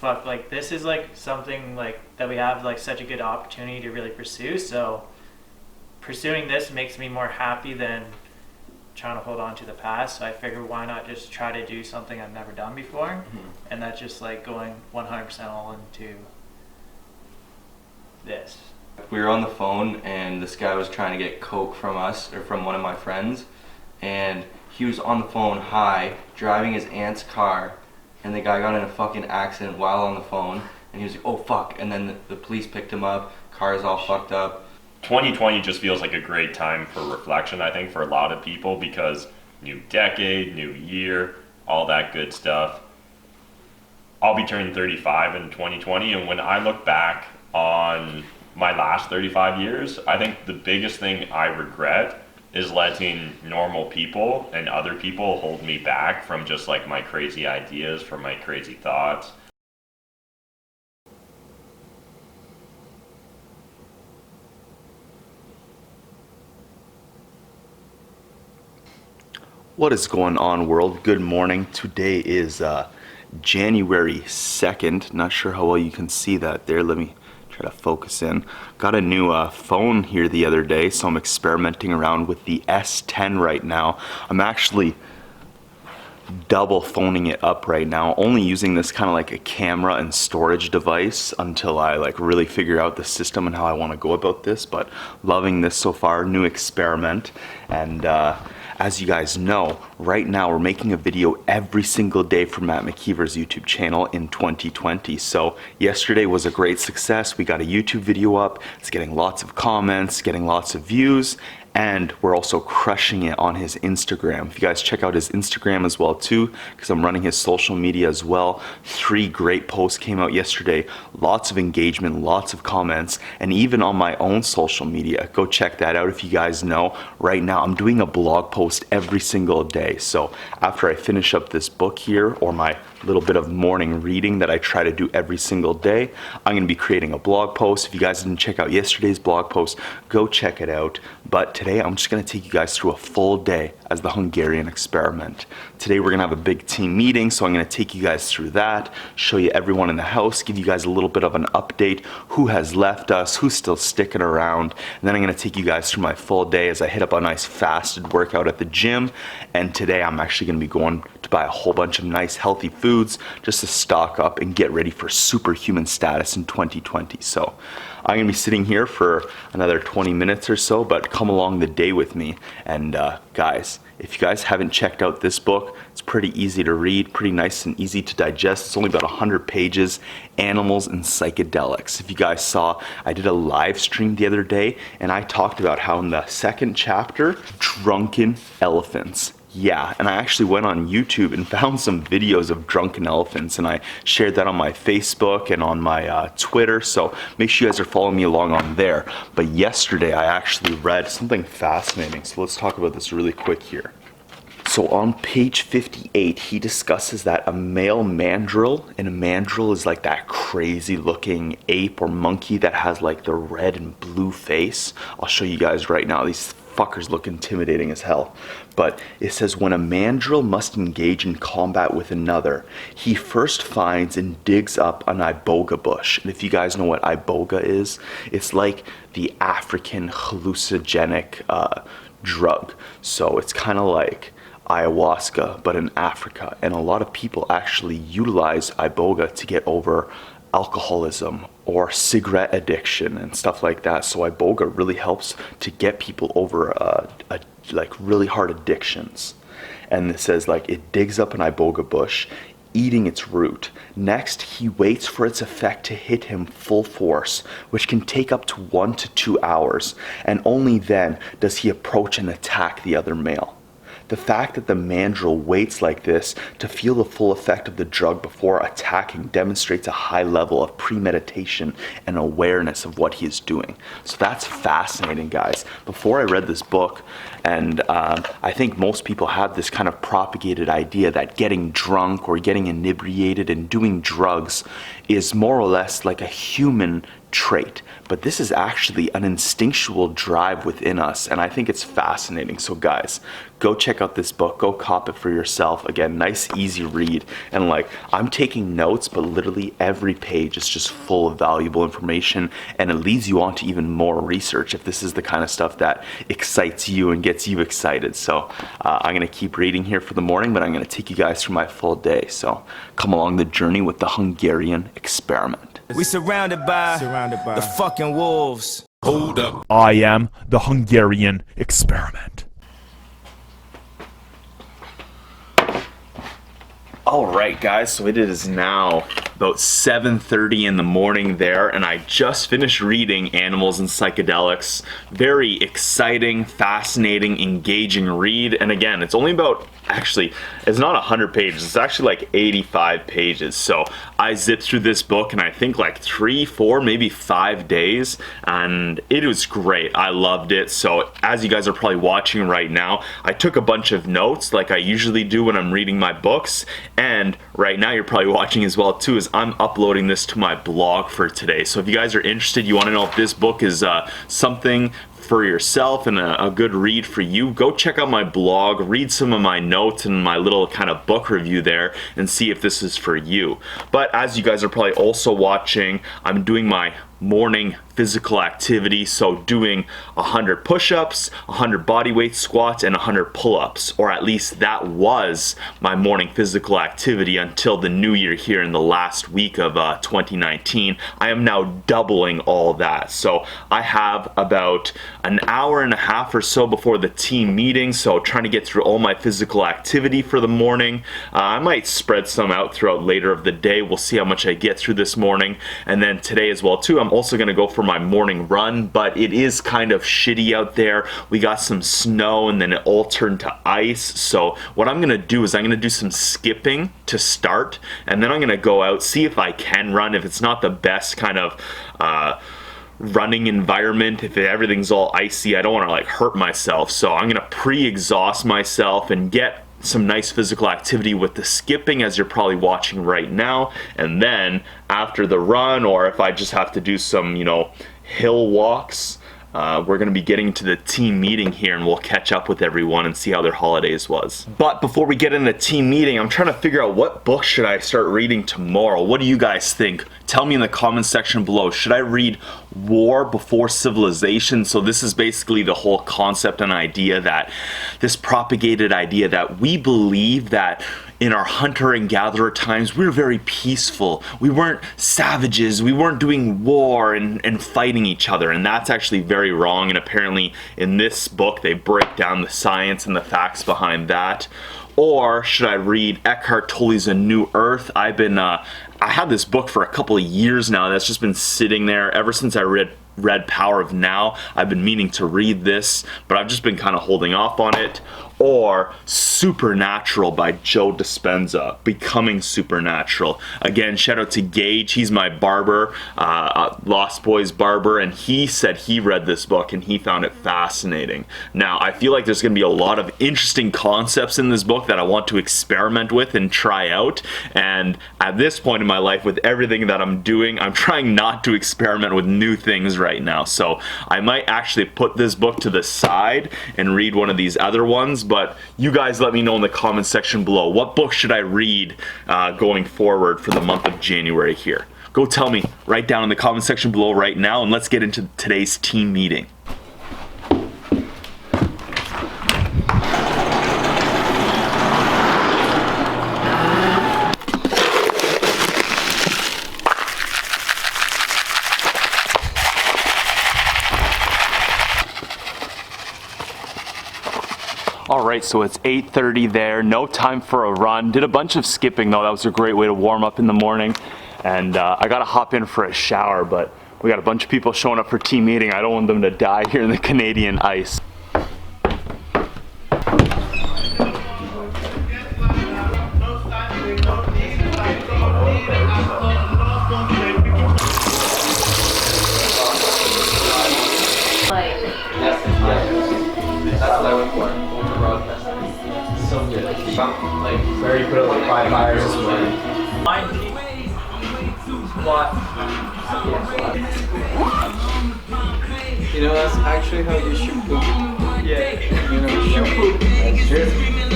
fuck, like this is like something like that we have like such a good opportunity to really pursue. So pursuing this makes me more happy than trying to hold on to the past. So I figured why not just try to do something I've never done before, and that's just like going 100% all into this. We were on the phone and this guy was trying to get coke from us, or from one of my friends, and he was on the phone high, driving his aunt's car, and the guy got in a fucking accident while on the phone, and he was like, oh fuck, and then the police picked him up, car is all fucked up. 2020 just feels like a great time for reflection, I think, for a lot of people, because new decade, new year, all that good stuff. I'll be turning 35 in 2020, and when I look back on my last 35 years, I think the biggest thing I regret is letting normal people and other people hold me back from just like my crazy ideas, from my crazy thoughts. What is going on, world? Good morning. Today is January 2nd. Not sure how well you can see that there. Let me try to focus in. Got a new phone here the other day, so I'm experimenting around with the S10 right now. I'm actually double phoning it up right now, only using this kind of like a camera and storage device until I like really figure out the system and how I want to go about this. But loving this so far, new experiment. And as you guys know, right now we're making a video every single day for Matt McKeever's YouTube channel in 2020. So yesterday was a great success. We got a YouTube video up. It's getting lots of comments, getting lots of views, and we're also crushing it on his Instagram. If you guys check out his Instagram as well too, because I'm running his social media as well. 3 great posts came out yesterday. Lots of engagement, lots of comments, and even on my own social media. Go check that out if you guys know. Right now I'm doing a blog post every single day. So after I finish up this book here, or my little bit of morning reading that I try to do every single day, I'm gonna be creating a blog post. If you guys didn't check out yesterday's blog post, go check it out. But today I'm just gonna take you guys through a full day as the Hungarian experiment. Today we're gonna have a big team meeting, so I'm gonna take you guys through that, show you everyone in the house, give you guys a little bit of an update, who has left us, who's still sticking around, and then I'm gonna take you guys through my full day as I hit up a nice fasted workout at the gym. And today I'm actually gonna be going to buy a whole bunch of nice healthy foods just to stock up and get ready for superhuman status in 2020. So I'm gonna be sitting here for another 20 minutes or so, but come along the day with me. And guys, if you guys haven't checked out this book, it's pretty easy to read, pretty nice and easy to digest. It's only about 100 pages, Animals and Psychedelics. If you guys saw, I did a live stream the other day, and I talked about how in the second chapter, drunken elephants. Yeah, and I actually went on YouTube and found some videos of drunken elephants, and I shared that on my Facebook and on my Twitter, so make sure you guys are following me along on there. But yesterday I actually read something fascinating, so let's talk about this really quick here. So on page 58, he discusses that a male mandrill, and a mandrill is like that crazy looking ape or monkey that has like the red and blue face. I'll show you guys right now. These fuckers look intimidating as hell. But it says, when a mandrill must engage in combat with another, he first finds and digs up an iboga bush. And if you guys know what iboga is, it's like the African hallucinogenic drug. So it's kind of like ayahuasca, but in Africa. And a lot of people actually utilize iboga to get over alcoholism or cigarette addiction and stuff like that. So iboga really helps to get people over like really hard addictions. And it says like it digs up an iboga bush, eating its root. Next, he waits for its effect to hit him full force, which can take up to 1 to 2 hours, and only then does he approach and attack the other male. The fact that the mandrill waits like this to feel the full effect of the drug before attacking demonstrates a high level of premeditation and awareness of what he is doing. So that's fascinating, guys. Before I read this book, and I think most people have this kind of propagated idea that getting drunk or getting inebriated and doing drugs is more or less like a human trait, but this is actually an instinctual drive within us, and I think it's fascinating. So guys, go check out this book, go cop it for yourself. Again, nice, easy read, and like, I'm taking notes, but literally every page is just full of valuable information, and it leads you on to even more research if this is the kind of stuff that excites you and gets you excited. So I'm gonna keep reading here for the morning, but I'm gonna take you guys through my full day. So come along the journey with the Hungarian experiment. We surrounded by the fucking wolves. Hold up. I am the Hungarian experiment. All right, guys, so it is now about 7:30 in the morning there, and I just finished reading Animals and Psychedelics. Very exciting, fascinating, engaging read. And again, it's only about, actually, it's not 100 pages, it's actually like 85 pages. So I zipped through this book in I think like 3, 4, maybe 5 days, and it was great. I loved it. So as you guys are probably watching right now, I took a bunch of notes like I usually do when I'm reading my books, and right now you're probably watching as well too, is I'm uploading this to my blog for today. So if you guys are interested, you want to know if this book is something for yourself and a good read for you, go check out my blog, read some of my notes and my little kind of book review there, and see if this is for you. But as you guys are probably also watching, I'm doing my morning physical activity, so doing 100 push-ups, 100 bodyweight squats, and 100 pull-ups, or at least that was my morning physical activity until the new year here in the last week of 2019. I am now doubling all that, so I have about an hour and a half or so before the team meeting, so trying to get through all my physical activity for the morning. I might spread some out throughout later of the day. We'll see how much I get through this morning, and then today as well too, I'm also going to go for my morning run, but it is kind of shitty out there. We got some snow and then it all turned to ice. So what I'm going to do is I'm going to do some skipping to start, and then I'm going to go out, see if I can run. If it's not the best kind of running environment, if everything's all icy, I don't want to like hurt myself. So I'm going to pre-exhaust myself and get some nice physical activity with the skipping, as you're probably watching right now, and then after the run, or if I just have to do some, you know, hill walks, we're going to be getting to the team meeting here, and we'll catch up with everyone and see how their holidays was. But before we get in the team meeting, I'm trying to figure out what book should I start reading tomorrow. What do you guys think? Tell me in the comment section below. Should I read War Before Civilization? So this is basically the whole concept and idea that, this propagated idea that we believe that in our hunter and gatherer times, we were very peaceful. We weren't savages. We weren't doing war and fighting each other. And that's actually very wrong. And apparently in this book, they break down the science and the facts behind that. Or should I read Eckhart Tolle's A New Earth? I've been, I had this book for a couple of years now. That's just been sitting there ever since I read Power of Now. I've been meaning to read this, but I've just been kind of holding off on it. Or Supernatural by Joe Dispenza, Becoming Supernatural. Again, shout out to Gage. He's my barber, Lost Boys barber, and he said he read this book and he found it fascinating. Now, I feel like there's going to be a lot of interesting concepts in this book that I want to experiment with and try out. And at this point in my life, with everything that I'm doing, I'm trying not to experiment with new things right now. So I might actually put this book to the side and read one of these other ones. But you guys let me know in the comment section below, what book should I read going forward for the month of January here? Go tell me right down in the comment section below right now, and let's get into today's team meeting. Alright, so it's 8:30 there, no time for a run. Did a bunch of skipping though, that was a great way to warm up in the morning. And I gotta hop in for a shower, but we got a bunch of people showing up for team meeting. I don't want them to die here in the Canadian ice. That's what I went for. So good. Like, where you put it like 5 hours this morning. You know, that's actually how you should poop. Yeah. You know, should poop. That's true.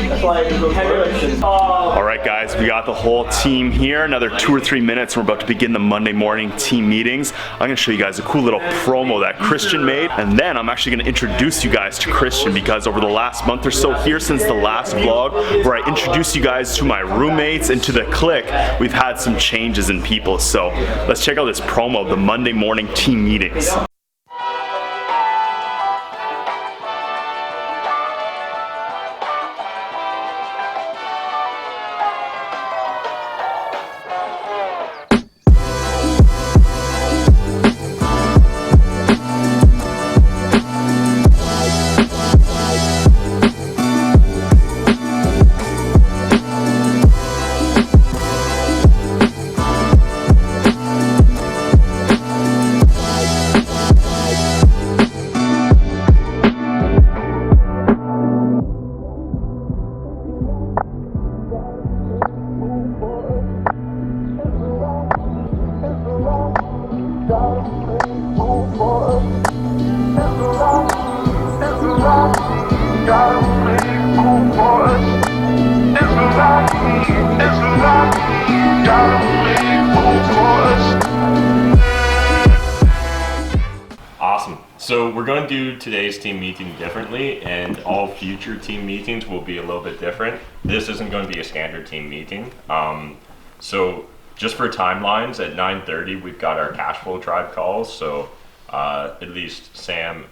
That's why I do those All right, guys, we got the whole team here. Another 2 or 3 minutes. We're about to begin the Monday morning team meetings. I'm gonna show you guys a cool little promo that Christian made, and then I'm actually gonna introduce you guys to Christian because over the last month or so here since the last vlog where I introduced you guys to my roommates and to the clique, we've had some changes in people. So let's check out this promo of the Monday morning team meetings. Awesome. So we're going to do today's team meeting differently, and all future team meetings will be a little bit different. This isn't going to be a standard team meeting. So just for timelines, at 9:30 we've got our cash flow tribe calls. So at least Sam,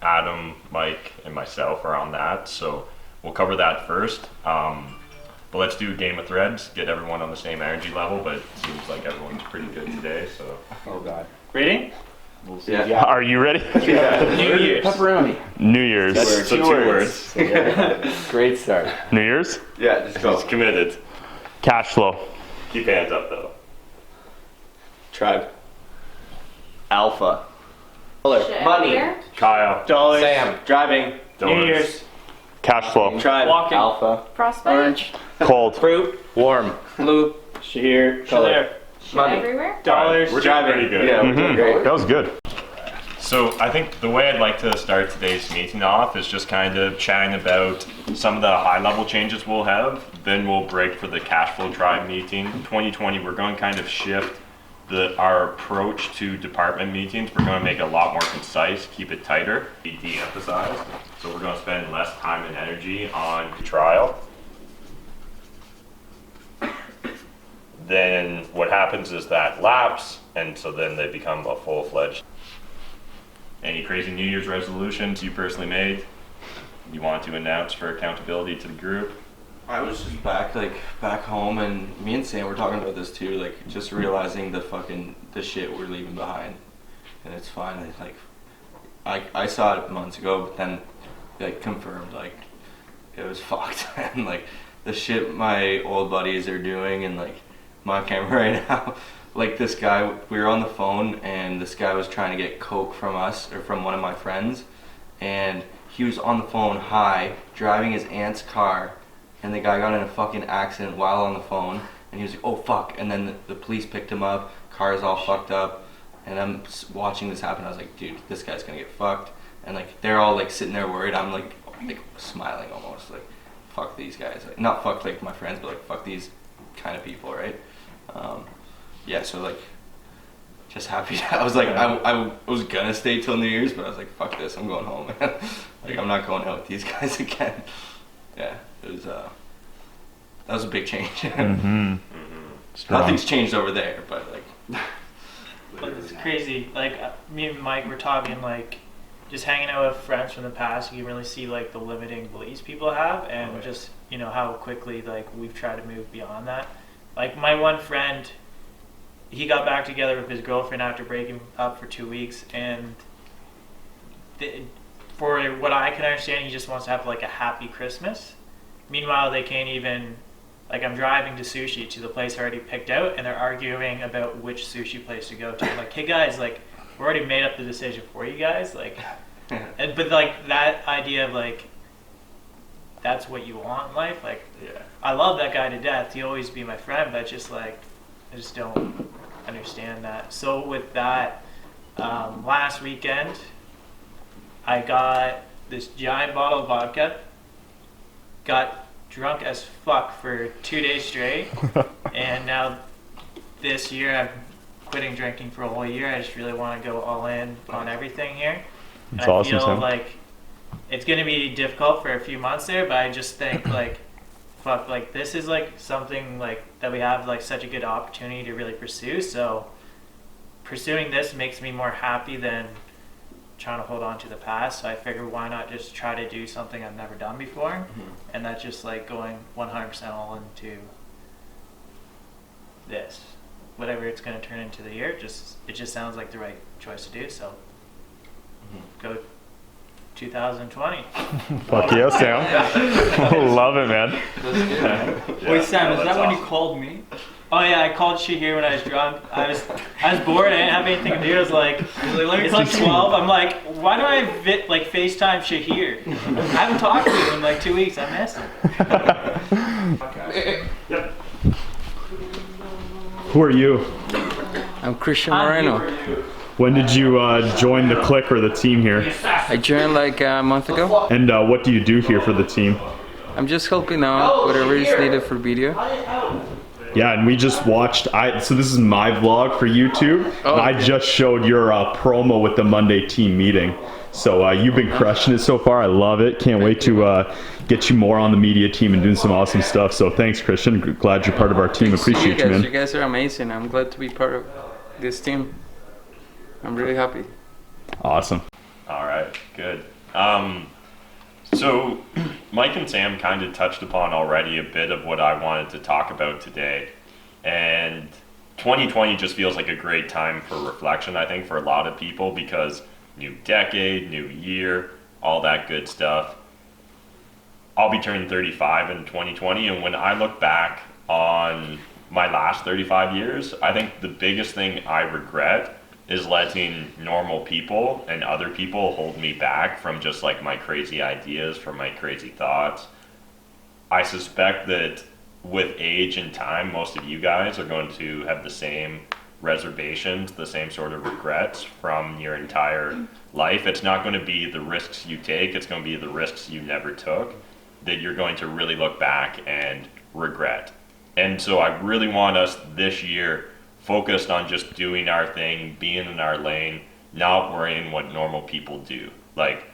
Adam, Mike, and myself are on that. So we'll cover that first. But let's do a game of threads, get everyone on the same energy level, but it seems like everyone's pretty good today, so. Oh god. Ready? We'll see. Yeah. Are you ready? New Year's. Pepperoni. New Year's. So two words. Great start. New Year's? Yeah, just go. He's committed. Cash flow. Keep hands up though. Tribe. Alpha. Money. Kyle. Dollars. Sam. Driving. New Donuts. Year's. Cash flow. Tribe. Walking. Alpha. Prospect. Orange. Cold. Fruit. Warm. Blue. Shahir. Color. Shit Money. everywhere. Dollars. We're doing pretty good. Yeah, we're doing great. That was good. So I think the way I'd like to start today's meeting off is just kind of chatting about some of the high level changes we'll have. Then we'll break for the cash flow tribe meeting. 2020, we're going to kind of shift our approach to department meetings. We're going to make it a lot more concise, keep it tighter, be de-emphasized. So we're going to spend less time and energy on trial. Then what happens is that lapse, and so then they become a full-fledged. Any crazy New Year's resolutions you personally made, you want to announce for accountability to the group? I was just back home, and me and Sam were talking about this too, like just realizing the shit we're leaving behind, and it's fine. I saw it months ago, but then confirmed it was fucked, and the shit my old buddies are doing, and my camera right now. This guy, we were on the phone, and this guy was trying to get coke from us, or from one of my friends, and he was on the phone high, driving his aunt's car, and the guy got in a fucking accident while on the phone, and he was like, oh fuck, and then the police picked him up, car's all fucked up, and I'm watching this happen. I was like, dude, this guy's gonna get fucked, and they're all sitting there worried. I'm like smiling almost, fuck these guys, not fuck my friends, but fuck these kind of people, right? Yeah, so just happy. I was I was gonna stay till New Year's, but I was like, fuck this, I'm going home. I'm not going out with these guys again. Yeah, it was that was a big change. Nothing's changed over there, but It's crazy. Me and Mike were talking just hanging out with friends from the past. You can really see the limiting beliefs people have, and just how quickly we've tried to move beyond that. My one friend, he got back together with his girlfriend after breaking up for 2 weeks, and for what I can understand, he just wants to have a happy Christmas. Meanwhile, they can't even, I'm driving to sushi to the place I already picked out, and they're arguing about which sushi place to go to. I'm hey guys, we already made up the decision for you guys, but that idea of that's what you want in life, Yeah. I love that guy to death. He'll always be my friend, but just I just don't understand that. So with that, last weekend, I got this giant bottle of vodka, got drunk as fuck for 2 days straight, and now this year I'm quitting drinking for a whole year. I just really want to go all in on everything here. That's And I awesome, feel Sam. like it's going to be difficult for a few months there, but I just think like, fuck, like this is like something like that we have like such a good opportunity to really pursue. So pursuing this makes me more happy than trying to hold on to the past. So I figured why not just try to do something I've never done before, and that's just like going 100% all into this, whatever it's going to turn into the year. It just sounds like the right choice to do. So go 2020. Fuck yeah, Sam. Love it, man. Wait, Sam, is that when you called me? Oh yeah, I called Shahir when I was drunk. I was bored. I didn't have anything to do. I was like, it's like 12. I'm like, why do I FaceTime Shahir? I haven't talked to him in like 2 weeks. I miss him. Who are you? I'm Christian Moreno. When did you join the clique or the team here? I joined like a month ago. And what do you do here for the team? I'm just helping out whatever is needed for video. Yeah, and we just watched. So this is my vlog for YouTube. Oh, and I just showed your promo with the Monday team meeting. So you've been crushing it so far. I love it. Can't wait to get you more on the media team and doing some awesome stuff. So thanks, Christian. Glad you're part of our team. Appreciate you, man. You guys are amazing. I'm glad to be part of this team. I'm really happy. Awesome. All right, good. So Mike and Sam kind of touched upon already a bit of what I wanted to talk about today. And 2020 just feels like a great time for reflection, I think, for a lot of people, because new decade, new year, all that good stuff. I'll be turning 35 in 2020, and when I look back on my last 35 years, I think the biggest thing I regret is letting normal people and other people hold me back from just like my crazy ideas, from my crazy thoughts. I suspect that with age and time, most of you guys are going to have the same reservations, the same sort of regrets from your entire life. It's not going to be the risks you take, it's going to be the risks you never took that you're going to really look back and regret. And so I really want us this year focused on just doing our thing, being in our lane, not worrying what normal people do. Like,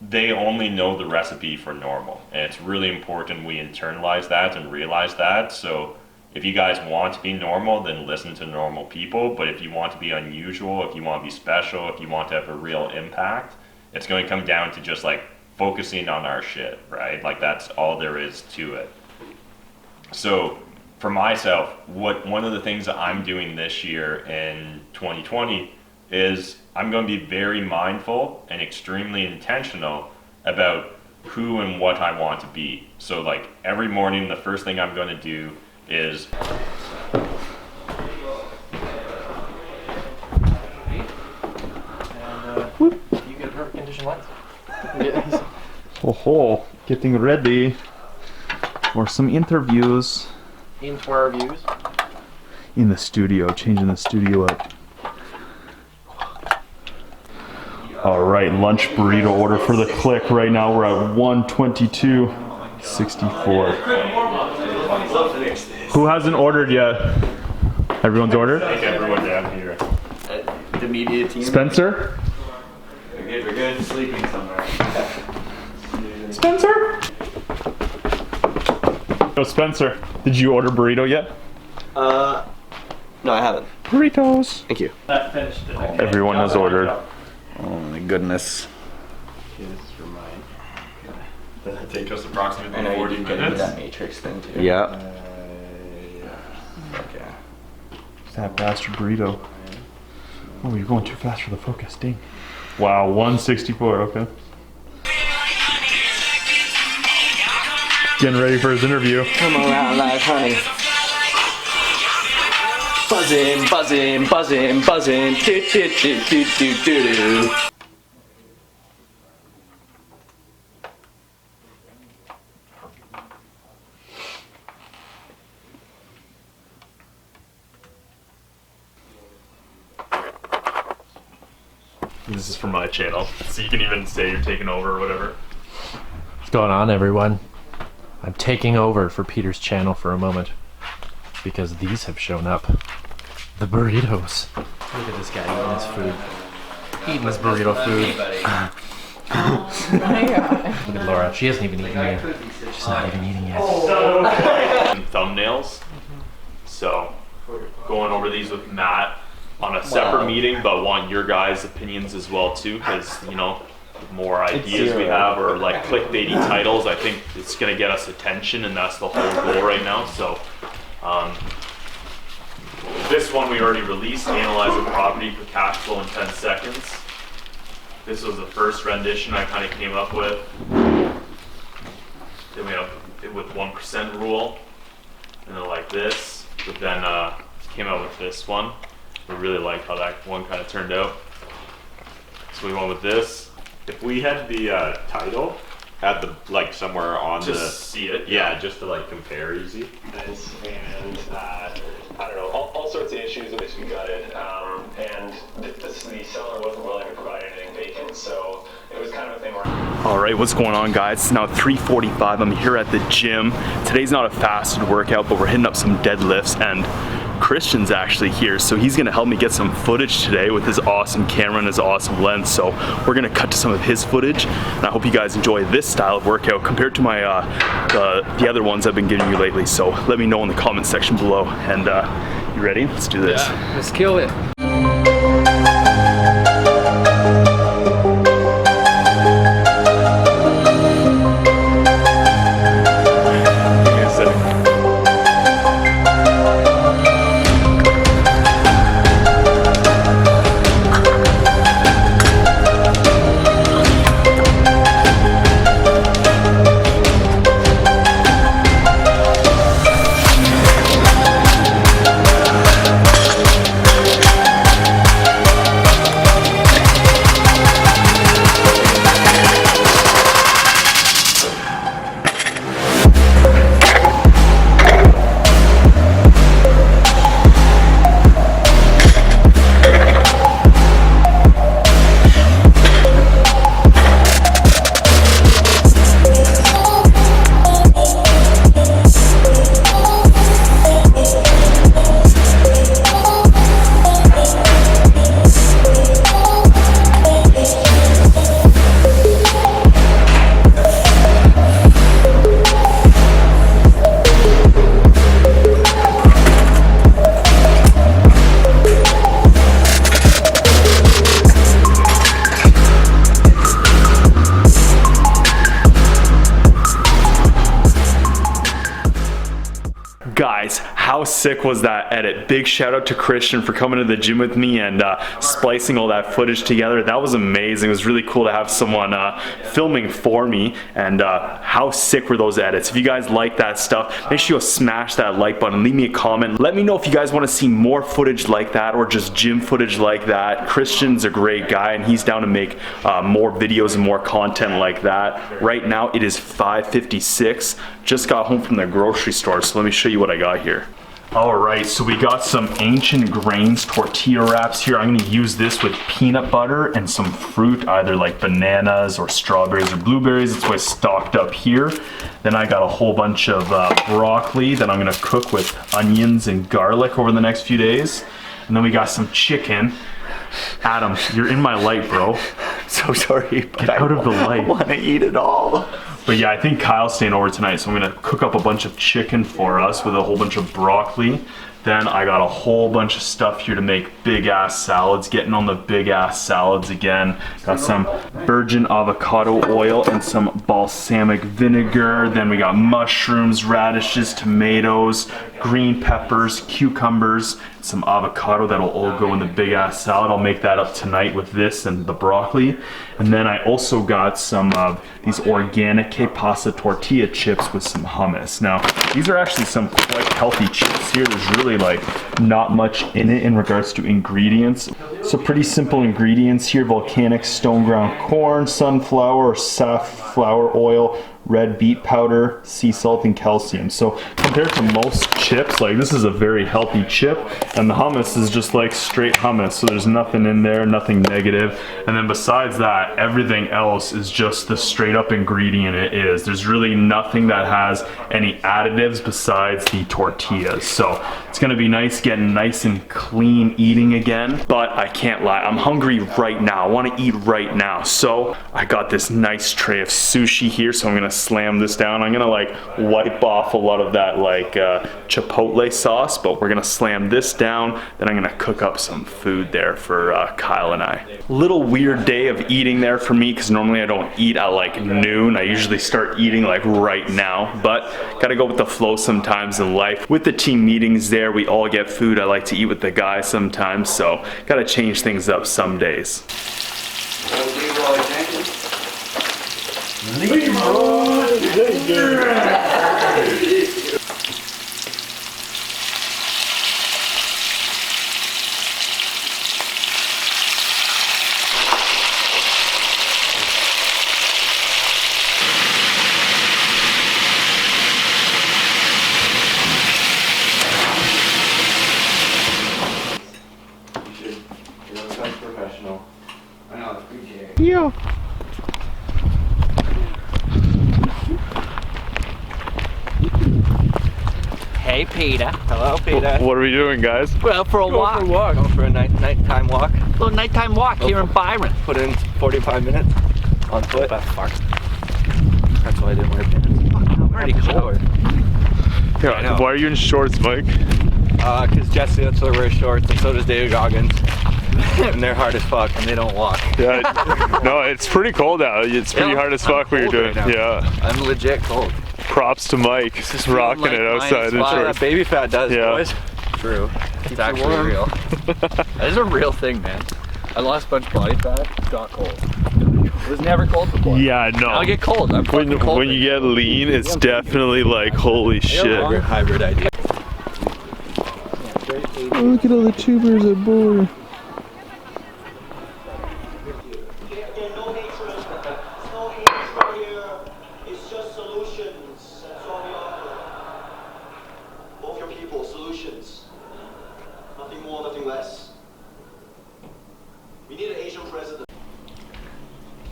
they only know the recipe for normal, and it's really important we internalize that and realize that. So if you guys want to be normal, then listen to normal people. But if you want to be unusual, if you want to be special, if you want to have a real impact, it's going to come down to just like focusing on our shit, right? Like, that's all there is to it. So for myself, one of the things that I'm doing this year in 2020 is I'm going to be very mindful and extremely intentional about who and what I want to be. So like every morning, the first thing I'm going to do is You get a perfect condition lens. Yes. Oh, getting ready for some interviews. For our views. In the studio, changing the studio up. All right, lunch burrito order for the click. Right now we're at 122.64. Who hasn't ordered yet? Everyone's ordered? take everyone down here. The media team. Spencer? We're good. Sleeping somewhere. Spencer? Oh, Spencer, did you order burrito yet? No, I haven't. Burritos. Thank you. That finished it. Everyone has ordered. Oh my goodness. Does it take us approximately I know 40 you did get into minutes? that matrix thing too. Yeah. Okay. That bastard burrito. Oh, you're going too fast for the focus, dang. Wow, 164, okay. Getting ready for his interview. Come around like honey. Buzzing, buzzing, buzzing, buzzing. Do, do, do, do, do, do, do. This is for my channel, so you can even say you're taking over or whatever. What's going on, everyone? I'm taking over for Peter's channel for a moment because these have shown up. The burritos. Look at this guy eating his food. Eating his burrito food. Look at Laura. She hasn't even eaten yet. She's not even eating yet. And thumbnails. So, going over these with Matt on a separate meeting, but want your guys' opinions as well too, because you know, the more ideas we have or like clickbaity titles, I think it's gonna get us attention, and that's the whole goal right now. So, this one we already released, analyze a property for cash flow in 10 seconds. This was the first rendition I kind of came up with. Then we have it with 1% rule, and then like this. But then came out with this one. We really like how that one kind of turned out. So we went with this. If we had the title, had the like somewhere on Just see it. yeah, just to like compare easy. Nice. And I don't know, all sorts of issues which we gutted. And the seller wasn't willing to provide anything vacant, so it was kind of a thing where. All right, what's going on, guys? It's now 3:45. I'm here at the gym. Today's not a fasted workout, but we're hitting up some deadlifts, and Christian's actually here, so he's gonna help me get some footage today with his awesome camera and his awesome lens. So we're gonna cut to some of his footage, and I hope you guys enjoy this style of workout compared to my the other ones I've been giving you lately. So let me know in the comment section below. And you ready? Let's do this. Yeah, let's kill it. Guys, how sick was that edit? Big shout out to Christian for coming to the gym with me and splicing all that footage together. That was amazing. It was really cool to have someone filming for me, and how sick were those edits? If you guys like that stuff, make sure you smash that like button, leave me a comment. Let me know if you guys want to see more footage like that or just gym footage like that. Christian's a great guy, and he's down to make more videos and more content like that. Right now it is 5:56. Just got home from the grocery store, so let me show you what I got here. All right, so we got some Ancient Grains tortilla wraps here. I'm gonna use this with peanut butter and some fruit, either like bananas or strawberries or blueberries. That's what's stocked up here. Then I got a whole bunch of broccoli that I'm gonna cook with onions and garlic over the next few days. And then we got some chicken. Adam, you're in my light, bro. So sorry, but Get out of the light. I want to eat it all. But yeah, I think Kyle's staying over tonight, so I'm gonna cook up a bunch of chicken for us with a whole bunch of broccoli. Then I got a whole bunch of stuff here to make big ass salads, getting on the big ass salads again. Got some virgin avocado oil and some balsamic vinegar. Then we got mushrooms, radishes, tomatoes, green peppers, cucumbers, some avocado that'll all go in the big ass salad. I'll make that up tonight with this and the broccoli. And then I also got some of these organic que pasa tortilla chips with some hummus. Now, these are actually some quite healthy chips here. There's really like not much in it in regards to ingredients. So pretty simple ingredients here: volcanic stone ground corn, sunflower or safflower oil, red beet powder, sea salt, and calcium. So compared to most chips, like this is a very healthy chip, and the hummus is just like straight hummus. So there's nothing in there, nothing negative. And then besides that, everything else is just the straight up ingredient it is. There's really nothing that has any additives besides the tortillas. So it's gonna be nice getting nice and clean eating again. But I can't lie, I'm hungry right now. I wanna eat right now. So I got this nice tray of sushi here, so I'm gonna slam this down. I'm gonna like wipe off a lot of that like chipotle sauce, but we're gonna slam this down. Then I'm gonna cook up some food there for Kyle and I. Little weird day of eating there for me, because normally I don't eat at like noon. I usually start eating like right now, but gotta go with the flow sometimes in life. With the team meetings there, we all get food. I like to eat with the guys sometimes, so gotta change things up some days. Professional. I know, it's PJ. Yeah. Hey, Peter. Hello, Peter. What are we doing, guys? Well, for a walk. Going for a nighttime walk. A little nighttime walk here in Byron. Put in 45 minutes on foot. Fuck. That's why I didn't wear pants. Fuck, I'm already cold. Yeah, why are you in shorts, Mike? Because Jesse Litzler wears shorts, and so does David Goggins. And they're hard as fuck, and they don't walk. Yeah, no, it's pretty cold out. It's pretty hard as fuck what you're doing. Right yeah. I'm legit cold. Props to Mike. He's rocking it outside in shorts. That baby fat does, Yeah. boys. True. It's actually warm. real. That is a real thing, man. I lost a bunch of body fat, got cold. It was never cold before. Yeah, no. I'll get cold. I'm fucking cold. When you get lean, it's definitely like, holy shit. Hybrid idea. Oh, look at all the tubers at board.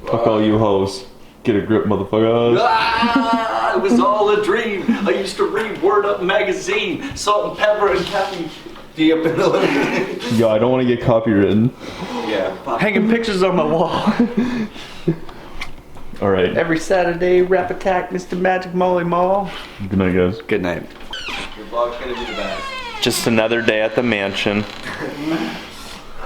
Fuck all you hoes. Get a grip, motherfuckers. Ah, it was all a dream. I used to read Word Up magazine, Salt and Pepper and Cappy. Deep in the Yo, I don't want to get copywritten. Yeah. Hanging pictures on my wall. Alright. Every Saturday, Rap Attack, Mr. Magic Molly Mall. Good night, guys. Good night. Your vlog's gonna be the best. Just another day at the mansion.